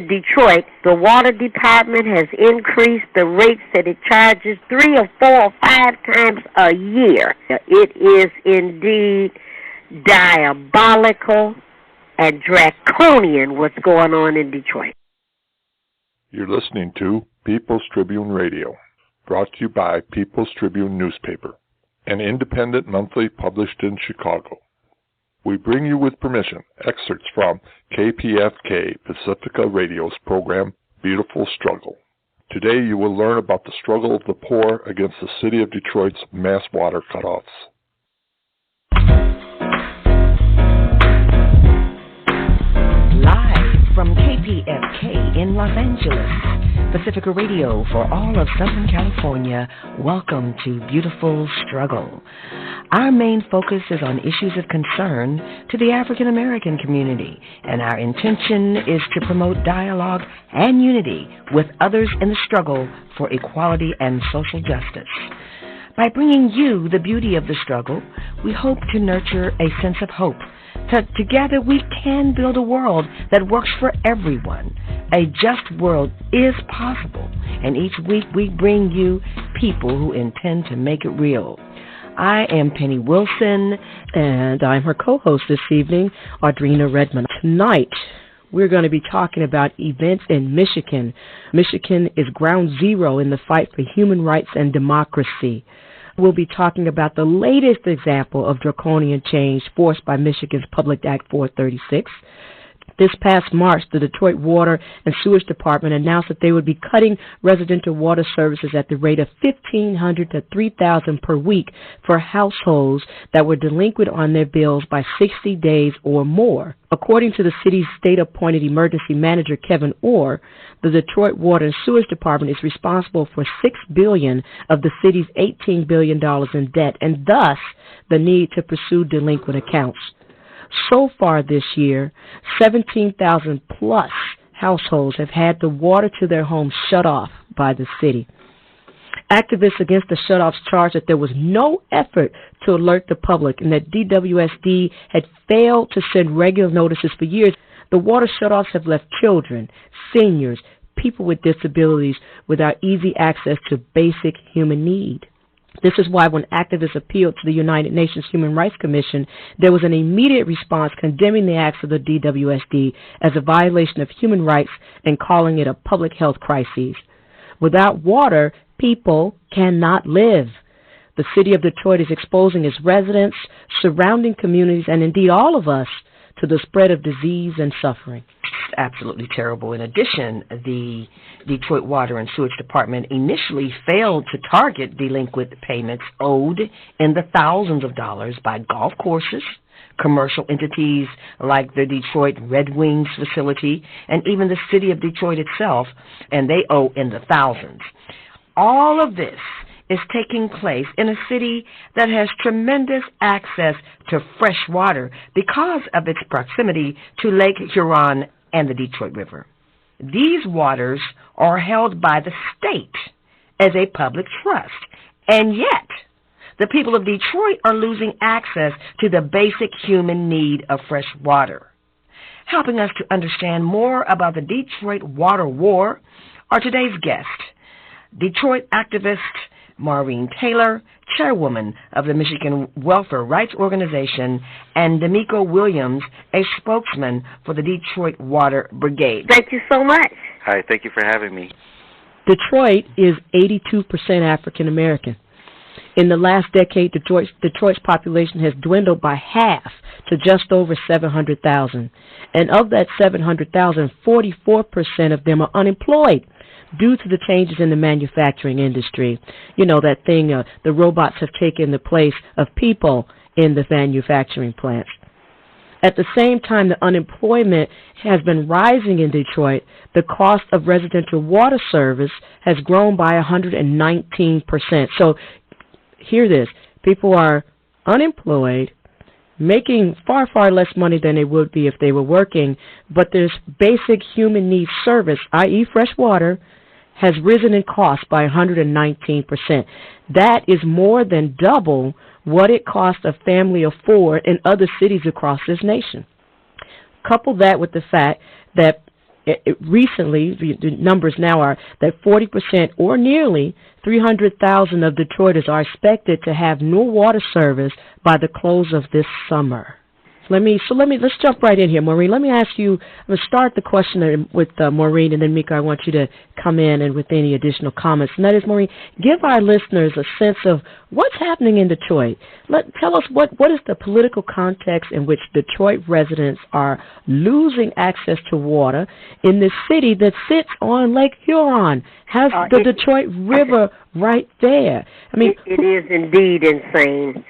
of Detroit, the water department has increased the rates that it charges 3 or 4 or 5 times a year. It is indeed diabolical and draconian what's going on in Detroit. You're listening to People's Tribune Radio, brought to you by People's Tribune newspaper, an independent monthly published in Chicago. We bring you with permission excerpts from KPFK Pacifica Radio's program, Beautiful Struggle. Today you will learn about the struggle of the poor against the city of Detroit's mass water cutoffs. From KPFK in Los Angeles, Pacifica Radio for all of Southern California, welcome to Beautiful Struggle. Our main focus is on issues of concern to the African American community, and our intention is to promote dialogue and unity with others in the struggle for equality and social justice. By bringing you the beauty of the struggle, we hope to nurture a sense of hope. Together we can build a world that works for everyone. A just world is possible, and each week we bring you people who intend to make it real. I am Penny Wilson, and I'm her co-host this evening, Audrina Redmond. Tonight, we're going to be talking about events in Michigan. Michigan is ground zero in the fight for human rights and democracy. We'll be talking about the latest example of draconian change forced by Michigan's Public Act 436. This past March, the Detroit Water and Sewage Department announced that they would be cutting residential water services at the rate of $1,500 to $3,000 per week for households that were delinquent on their bills by 60 days or more. According to the city's state-appointed emergency manager, Kevin Orr, the Detroit Water and Sewage Department is responsible for $6 billion of the city's $18 billion in debt, and thus the need to pursue delinquent accounts. So far this year, 17,000 plus households have had the water to their homes shut off by the city. Activists against the shutoffs charged that there was no effort to alert the public and that DWSD had failed to send regular notices for years. The water shutoffs have left children, seniors, people with disabilities without easy access to basic human need. This is why when activists appealed to the United Nations Human Rights Commission, there was an immediate response condemning the acts of the DWSD as a violation of human rights and calling it a public health crisis. Without water, people cannot live. The city of Detroit is exposing its residents, surrounding communities, and indeed all of us to the spread of disease and suffering. Absolutely terrible. In addition, the Detroit Water and Sewage Department initially failed to target delinquent payments owed in the thousands of dollars by golf courses, commercial entities like the Detroit Red Wings facility, and even the city of Detroit itself, and they owe in the thousands. All of this is taking place in a city that has tremendous access to fresh water because of its proximity to Lake Huron and the Detroit River. These waters are held by the state as a public trust, and yet the people of Detroit are losing access to the basic human need of fresh water. Helping us to understand more about the Detroit Water War are today's guests, Detroit activist Maureen Taylor, chairwoman of the Michigan Welfare Rights Organization, and Domico Williams, a spokesman for the Detroit Water Brigade. Thank you so much. Hi, thank you for having me. Detroit is 82% African American. In the last decade, Detroit's population has dwindled by half to just over 700,000. And of that 700,000, 44% of them are unemployed due to the changes in the manufacturing industry. You know, that thing, the robots have taken the place of people in the manufacturing plants. At the same time, the unemployment has been rising in Detroit. The cost of residential water service has grown by 119%. So, hear this. People are unemployed, making far, far less money than they would be if they were working, but this basic human needs service, i.e. fresh water, has risen in cost by 119%. That is more than double what it costs a family of four in other cities across this nation. Couple that with the fact that recently, the numbers now are that 40% or nearly 300,000 of Detroiters are expected to have no water service by the close of this summer. Let's jump right in here, Maureen. Let me ask you, I'm going to start the question with Maureen, and then Mika, I want you to come in and with any additional comments. And that is, Maureen, give our listeners a sense of what's happening in Detroit. Tell us what is the political context in which Detroit residents are losing access to water in this city that sits on Lake Huron, has the Detroit River right there. I mean, it is indeed insane.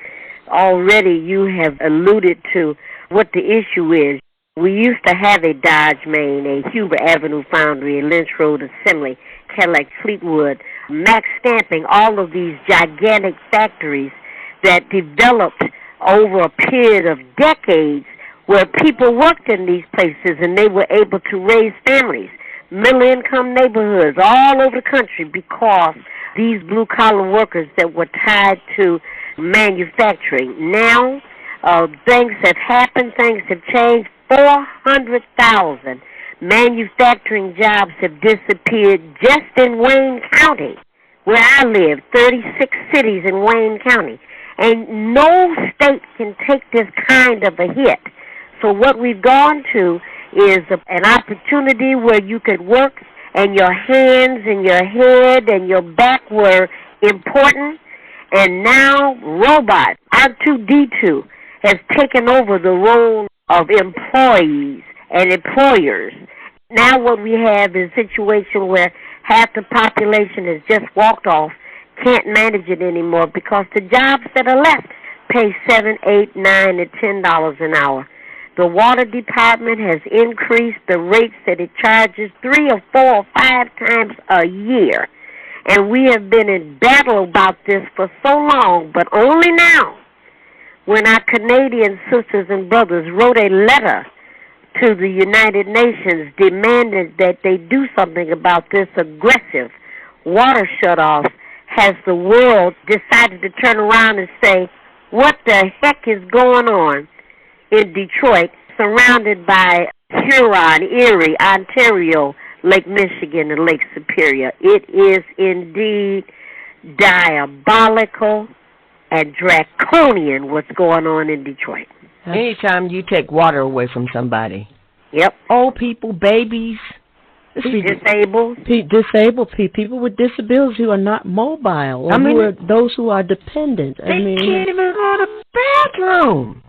Already you have alluded to what the issue is. We used to have a Dodge Main, a Huber Avenue Foundry, a Lynch Road Assembly, Cadillac Fleetwood, Max Stamping, all of these gigantic factories that developed over a period of decades where people worked in these places and they were able to raise families, middle-income neighborhoods all over the country because these blue-collar workers that were tied to manufacturing. Now, things have happened, things have changed. 400,000 manufacturing jobs have disappeared just in Wayne County, where I live, 36 cities in Wayne County. And no state can take this kind of a hit. So what we've gone to is an opportunity where you could work and your hands and your head and your back were important. And now robots, R2-D2, has taken over the role of employees and employers. Now what we have is a situation where half the population has just walked off, can't manage it anymore because the jobs that are left pay $7, $8, $9, and $10 an hour. The water department has increased the rates that it charges 3 or 4 or 5 times a year. And we have been in battle about this for so long, but only now, when our Canadian sisters and brothers wrote a letter to the United Nations demanding that they do something about this aggressive water shutoff, has the world decided to turn around and say, what the heck is going on in Detroit, surrounded by Huron, Erie, Ontario, Lake Michigan, and Lake Superior. It is indeed diabolical and draconian what's going on in Detroit. Anytime you take water away from somebody. Yep. Old people, babies. Disabled. People with disabilities who are not mobile, or those who are dependent. They can't even go to the bathroom.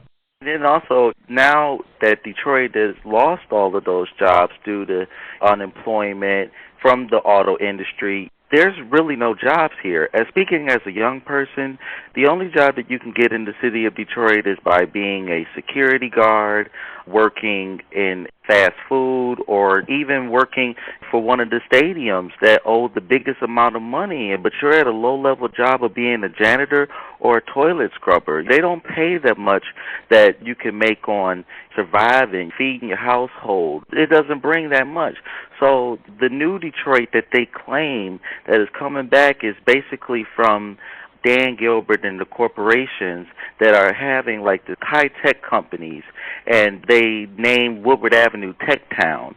Then also, now that Detroit has lost all of those jobs due to unemployment from the auto industry, there's really no jobs here. As speaking as a young person, the only job that you can get in the city of Detroit is by being a security guard, working in fast food, or even working for one of the stadiums that owe the biggest amount of money, but you're at a low-level job of being a janitor or a toilet scrubber. They don't pay that much that you can make on surviving, feeding your household. It doesn't bring that much. So the new Detroit that they claim that is coming back is basically from Dan Gilbert and the corporations that are having like the high-tech companies, and they named Woodward Avenue Tech Town.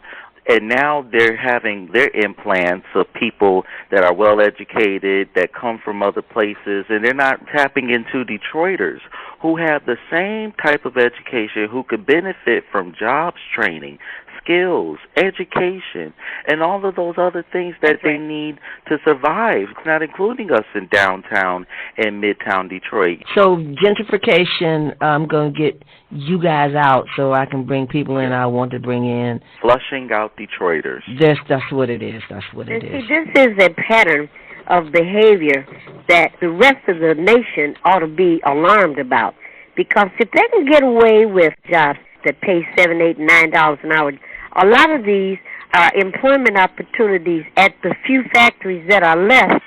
And now they're having their implants of people that are well-educated, that come from other places, and they're not tapping into Detroiters who have the same type of education, who could benefit from jobs training, skills, education, and all of those other things that they need to survive, not including us in downtown and midtown Detroit. So gentrification, I'm going to get you guys out so I can bring people in I want to bring in. Flushing out Detroiters. That's what it is. That's what it is. This is a pattern of behavior that the rest of the nation ought to be alarmed about. Because if they can get away with jobs that pay $7, $8, $9 an hour, a lot of these are employment opportunities at the few factories that are left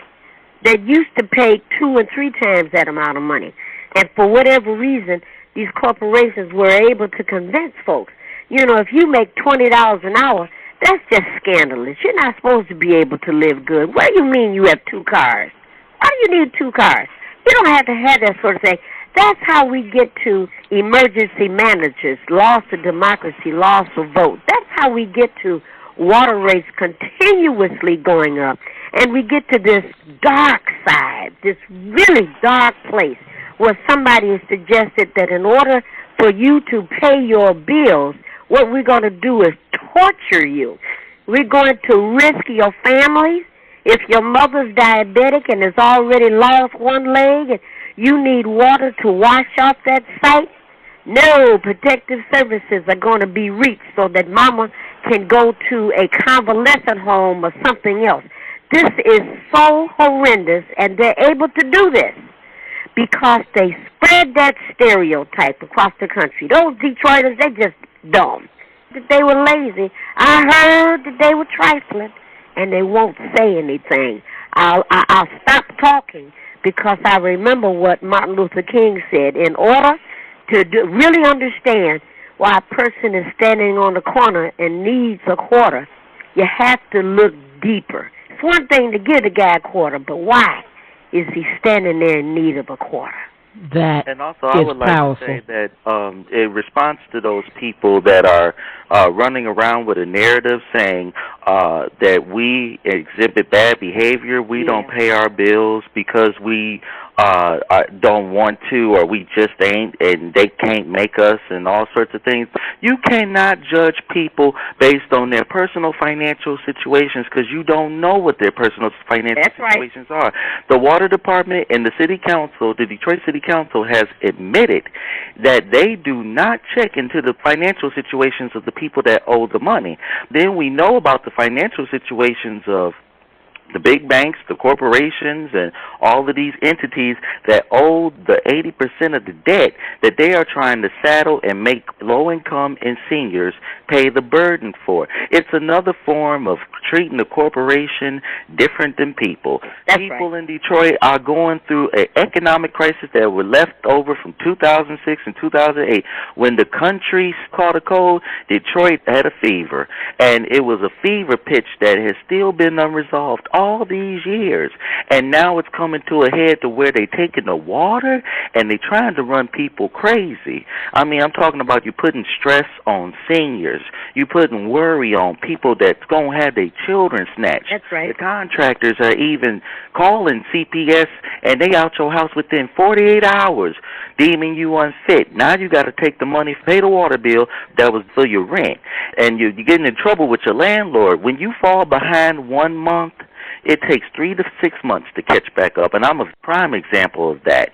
that used to pay 2 and 3 times that amount of money. And for whatever reason, these corporations were able to convince folks, you know, if you make $20 an hour, that's just scandalous. You're not supposed to be able to live good. What do you mean you have 2 cars? Why do you need 2 cars? You don't have to have that sort of thing. That's how we get to emergency managers, loss of democracy, loss of vote. That's how we get to water rates continuously going up. And we get to this dark side, this really dark place, where somebody has suggested that in order for you to pay your bills, what we're going to do is torture you. We're going to risk your families. If your mother's diabetic and has already lost one leg and you need water to wash off that site, no, protective services are going to be reached so that mama can go to a convalescent home or something else. This is so horrendous, and they're able to do this because they spread that stereotype across the country. Those Detroiters, they're just dumb. That they were lazy. I heard that they were trifling, and they won't say anything. I'll stop talking because I remember what Martin Luther King said. In order to really understand why a person is standing on the corner and needs a quarter, you have to look deeper. It's one thing to give the guy a quarter, but why is he standing there in need of a quarter? That and also, I would like powerful. to say that in response to those people that are running around with a narrative saying that we exhibit bad behavior, we don't pay our bills because we don't want to, or we just ain't, and they can't make us, and all sorts of things. You cannot judge people based on their personal financial situations because you don't know what their personal financial situations are. The water department and the city council, the Detroit City Council, has admitted that they do not check into the financial situations of the people that owe the money. Then we know about the financial situations of the big banks, the corporations, and all of these entities that owe the 80% of the debt that they are trying to saddle and make low-income and seniors pay the burden for. It's another form of treating the corporation different than people. People in Detroit are going through an economic crisis that were left over from 2006 and 2008. When the country caught a cold, Detroit had a fever. And it was a fever pitch that has still been unresolved all these years, and now it's coming to a head to where they taking the water and they trying to run people crazy. I mean, I'm talking about you putting stress on seniors, you putting worry on people that's going to have their children snatched. That's right. The contractors are even calling CPS and they out your house within 48 hours, deeming you unfit. Now you got to take the money, pay the water bill that was for your rent, and you're getting in trouble with your landlord. When you fall behind 1 month, it takes 3 to 6 months to catch back up, and I'm a prime example of that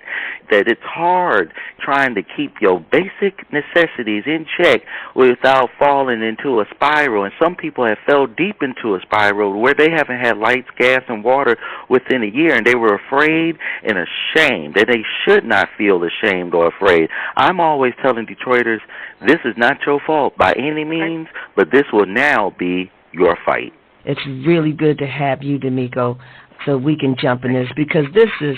it's hard trying to keep your basic necessities in check without falling into a spiral, and some people have fell deep into a spiral where they haven't had lights, gas, and water within a year, and they were afraid and ashamed, and they should not feel ashamed or afraid. I'm always telling Detroiters, this is not your fault by any means, but this will now be your fight. It's really good to have you, Domico, so we can jump in this, because this is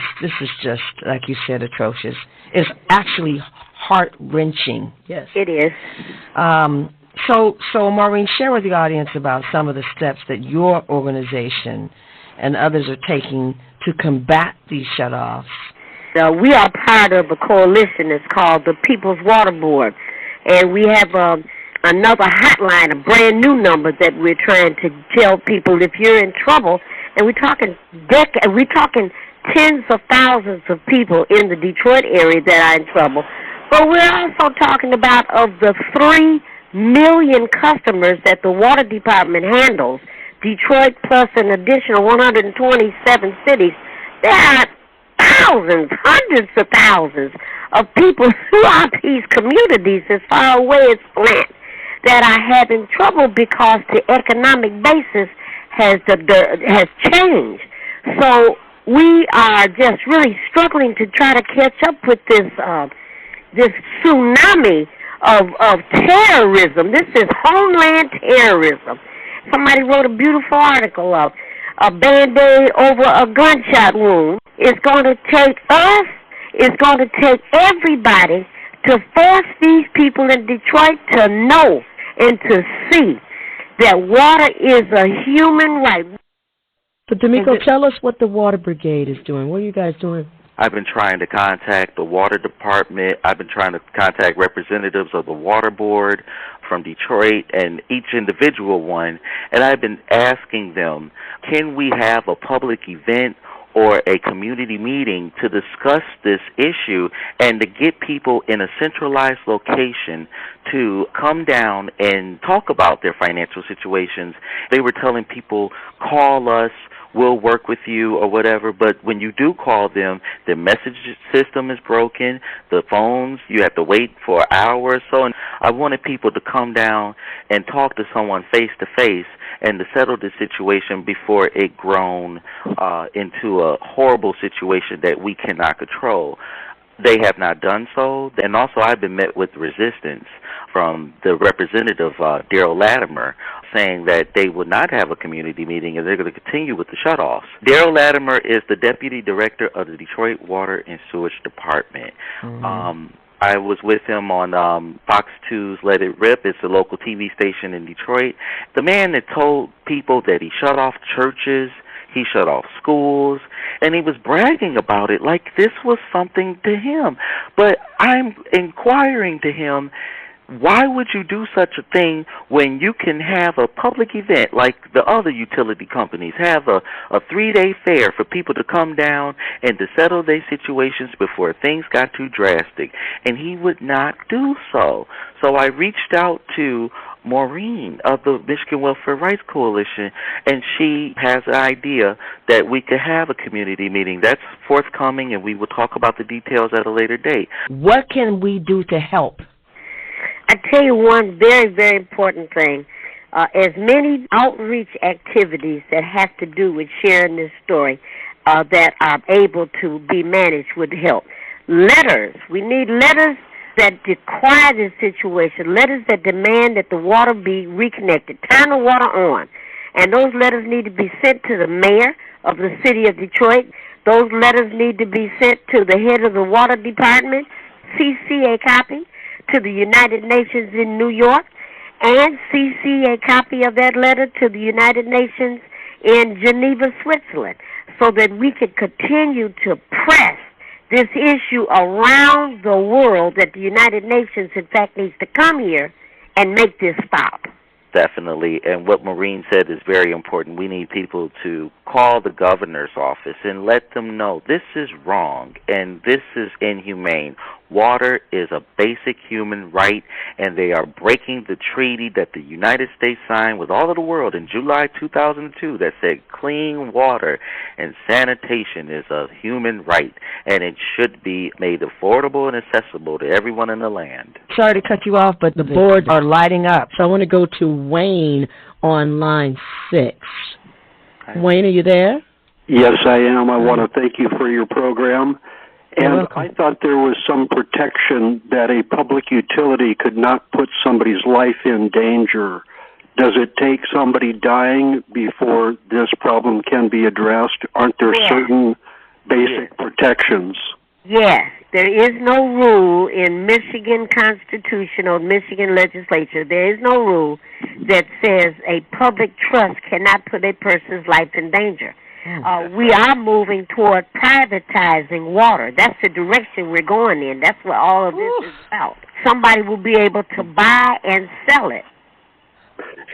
just, like you said, atrocious. It's actually heart-wrenching. Yes, it is. So Maureen, share with the audience about some of the steps that your organization and others are taking to combat these shutoffs. So we are part of a coalition that's called the People's Water Board, and we have another hotline, a brand new number that we're trying to tell people if you're in trouble, and we're talking tens of thousands of people in the Detroit area that are in trouble, but we're also talking about of the 3 million customers that the water department handles, Detroit plus an additional 127 cities. There are thousands, hundreds of thousands of people throughout these communities as far away as Flint that are having trouble because the economic basis has changed. So we are just really struggling to try to catch up with this tsunami of terrorism. This is homeland terrorism. Somebody wrote a beautiful article of a Band-Aid over a gunshot wound. It's going to take us, it's going to take everybody to force these people in Detroit to know and to see that water is a human right. But Domico, tell us what the Water Brigade is doing. What are you guys doing? I've been trying to contact the water department. I've been trying to contact representatives of the water board from Detroit and each individual one, and I've been asking them, can we have a public event or a community meeting to discuss this issue and to get people in a centralized location to come down and talk about their financial situations. They were telling people, call us, we'll work with you or whatever, but when you do call them, the message system is broken, the phones, you have to wait for an hour or so, and I wanted people to come down and talk to someone face to face and to settle the situation before it grown into a horrible situation that we cannot control. They have not done so, and also I've been met with resistance from the representative, Daryl Latimer, saying that they would not have a community meeting and they're going to continue with the shutoffs. Daryl Latimer is the Deputy Director of the Detroit Water and Sewage Department. Mm-hmm. I was with him on Fox 2's Let It Rip. It's a local TV station in Detroit. The man that told people that he shut off churches, he shut off schools, and he was bragging about it like this was something to him. But I'm inquiring to him, why would you do such a thing when you can have a public event like the other utility companies, have a 3-day fair for people to come down and to settle their situations before things got too drastic? And he would not do so. So I reached out to Maureen of the Michigan Welfare Rights Coalition, and she has an idea that we could have a community meeting. That's forthcoming, and we will talk about the details at a later date. What can we do to help? I tell you one very, very important thing. As many outreach activities that have to do with sharing this story that are able to be managed would help. Letters. We need letters that decry this situation, letters that demand that the water be reconnected. Turn the water on. And those letters need to be sent to the mayor of the city of Detroit. Those letters need to be sent to the head of the water department, CC a copy, to the United Nations in New York, and CC a copy of that letter to the United Nations in Geneva, Switzerland, so that we could continue to press this issue around the world, that the United Nations, in fact, needs to come here and make this stop. Definitely, and what Maureen said is very important. We need people to call the governor's office and let them know this is wrong and this is inhumane. Water is a basic human right, and they are breaking the treaty that the United States signed with all of the world in July 2002 that said clean water and sanitation is a human right, and it should be made affordable and accessible to everyone in the land. Sorry to cut you off, but the boards are lighting up. So I want to go to Wayne on line 6. Okay. Wayne, are you there? Yes, I am. I want to thank you for your program. And I thought there was some protection that a public utility could not put somebody's life in danger. Does it take somebody dying before this problem can be addressed? Aren't there certain basic protections? Yes. There is no rule in Michigan Constitution or Michigan legislature, there is no rule that says a public trust cannot put a person's life in danger. We are moving toward privatizing water. That's the direction we're going in. That's what all of this is about. Somebody will be able to buy and sell it.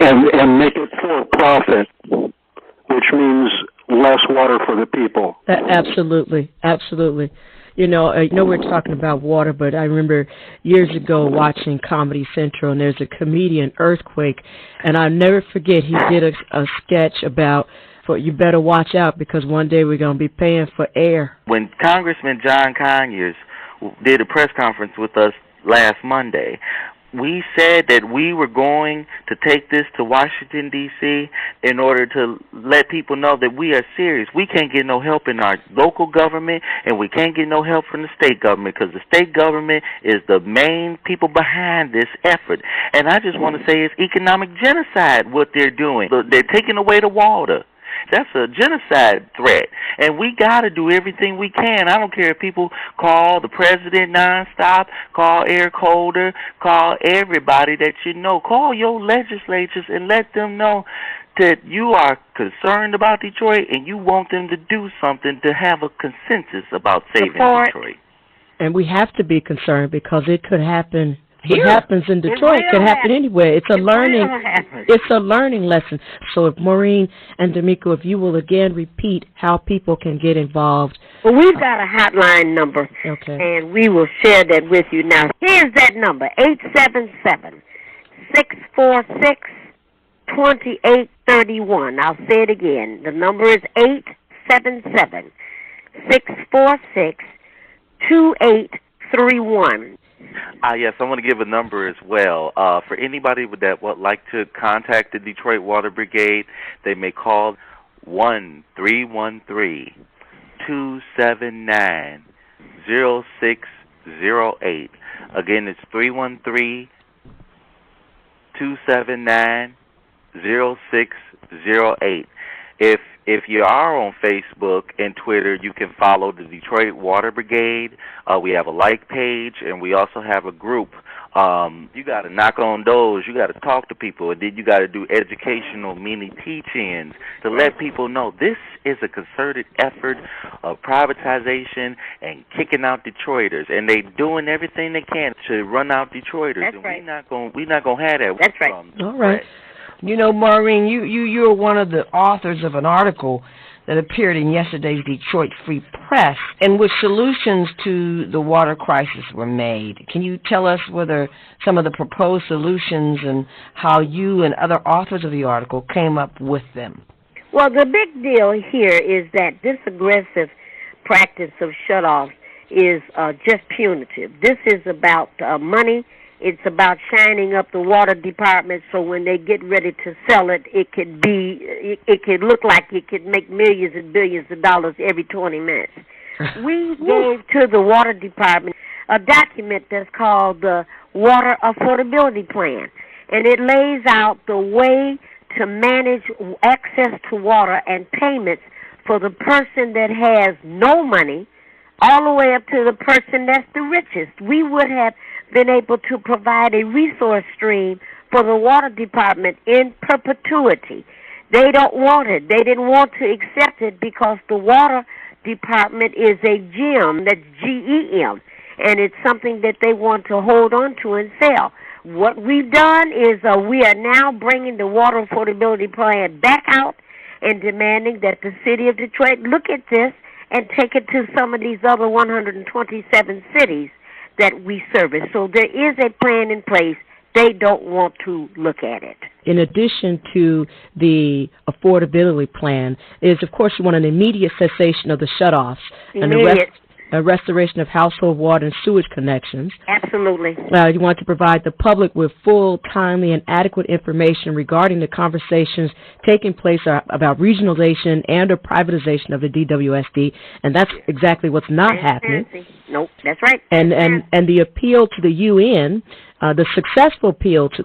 And make it for profit, which means less water for the people. Absolutely, absolutely. You know, we're talking about water, but I remember years ago watching Comedy Central, and there's a comedian, Earthquake, and I'll never forget he did a sketch about, you better watch out because one day we're going to be paying for air. When Congressman John Conyers did a press conference with us last Monday, we said that we were going to take this to Washington, D.C. in order to let people know that we are serious. We can't get no help in our local government, and we can't get no help from the state government because the state government is the main people behind this effort. And I just want to say it's economic genocide what they're doing. They're taking away the water. That's a genocide threat, and we got to do everything we can. I don't care if people call the president nonstop, call Eric Holder, call everybody that you know. Call your legislatures and let them know that you are concerned about Detroit and you want them to do something to have a consensus about saving Detroit. And we have to be concerned because it could happen what happens in Detroit can happen anywhere. It's a learning lesson. So if Maureen and Domico, if you will again repeat how people can get involved. Well, we've got a hotline number, and we will share that with you. Now, here's that number, 877-646-2831. I'll say it again. The number is 877-646-2831. Yes, I want to give a number as well. For anybody that would like to contact the Detroit Water Brigade, they may call 1-313-279-0608. Again, it's 313-279-0608. If you are on Facebook and Twitter, you can follow the Detroit Water Brigade. We have a like page, and we also have a group. You got to knock on doors. You got to talk to people, and then you got to do educational mini teach-ins to let people know this is a concerted effort of privatization and kicking out Detroiters, and they doing everything they can to run out Detroiters. That's and right. We're not gonna have that. That's right. All right. You know, Maureen, you're one of the authors of an article that appeared in yesterday's Detroit Free Press, in which solutions to the water crisis were made. Can you tell us whether some of the proposed solutions and how you and other authors of the article came up with them? Well, the big deal here is that this aggressive practice of shutoffs is just punitive. This is about money. It's about shining up the water department so when they get ready to sell it, it could look like it could make millions and billions of dollars every 20 minutes. We gave to the water department a document that's called the Water Affordability Plan, and it lays out the way to manage access to water and payments for the person that has no money all the way up to the person that's the richest. We would have been able to provide a resource stream for the water department in perpetuity. They don't want it. They didn't want to accept it because the water department is a gem, that's GEM, and it's something that they want to hold on to and sell. What we've done is we are now bringing the Water Affordability Plan back out and demanding that the city of Detroit look at this and take it to some of these other 127 cities that we service. So there is a plan in place. They don't want to look at it. In addition to the affordability plan, is, of course, you want an immediate cessation of the shutoffs and a restoration of household water and sewage connections. Absolutely. You want to provide the public with full, timely, and adequate information regarding the conversations taking place about regionalization and or privatization of the DWSD, and that's exactly what's not happening. Nope, that's right. And the appeal to the UN, the successful appeal to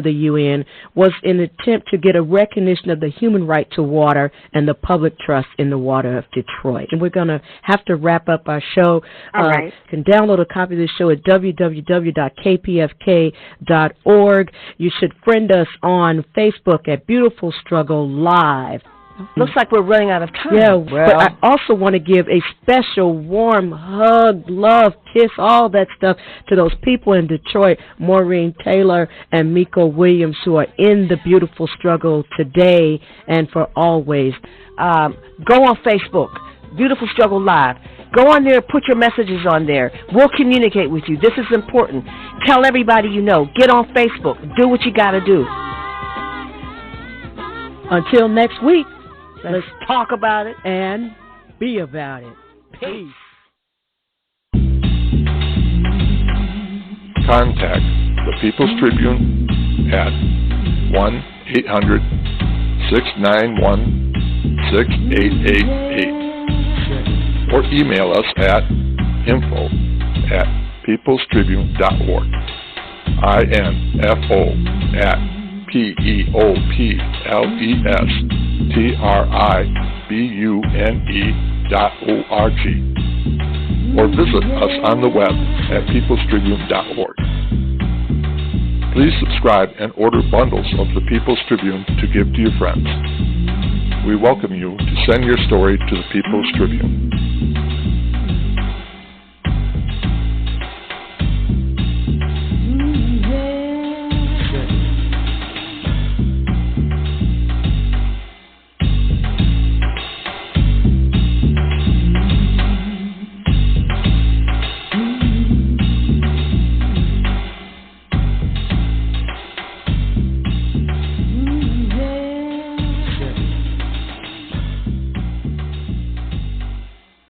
the UN was an attempt to get a recognition of the human right to water and the public trust in the water of Detroit. And we're going to have to wrap up our show. All right. You can download a copy of this show at www.kpfk.org. You should friend us on Facebook at Beautiful Struggle Live. Looks like we're running out of time. Yeah, but I also want to give a special warm hug, love, kiss, all that stuff to those people in Detroit, Maureen Taylor and Domico Williams, who are in the beautiful struggle today and for always. Go on Facebook, Beautiful Struggle Live. Go on there, put your messages on there. We'll communicate with you. This is important. Tell everybody you know. Get on Facebook. Do what you got to do. Until next week. Let's talk about it and be about it. Peace. Contact the People's Tribune at 1-800-691-6888 or email us at info@peoplestribune.org. info@peoplestribune.org, or visit us on the web at peoplestribune.org. Please subscribe and order bundles of the People's Tribune to give to your friends. We welcome you to send your story to the People's Tribune.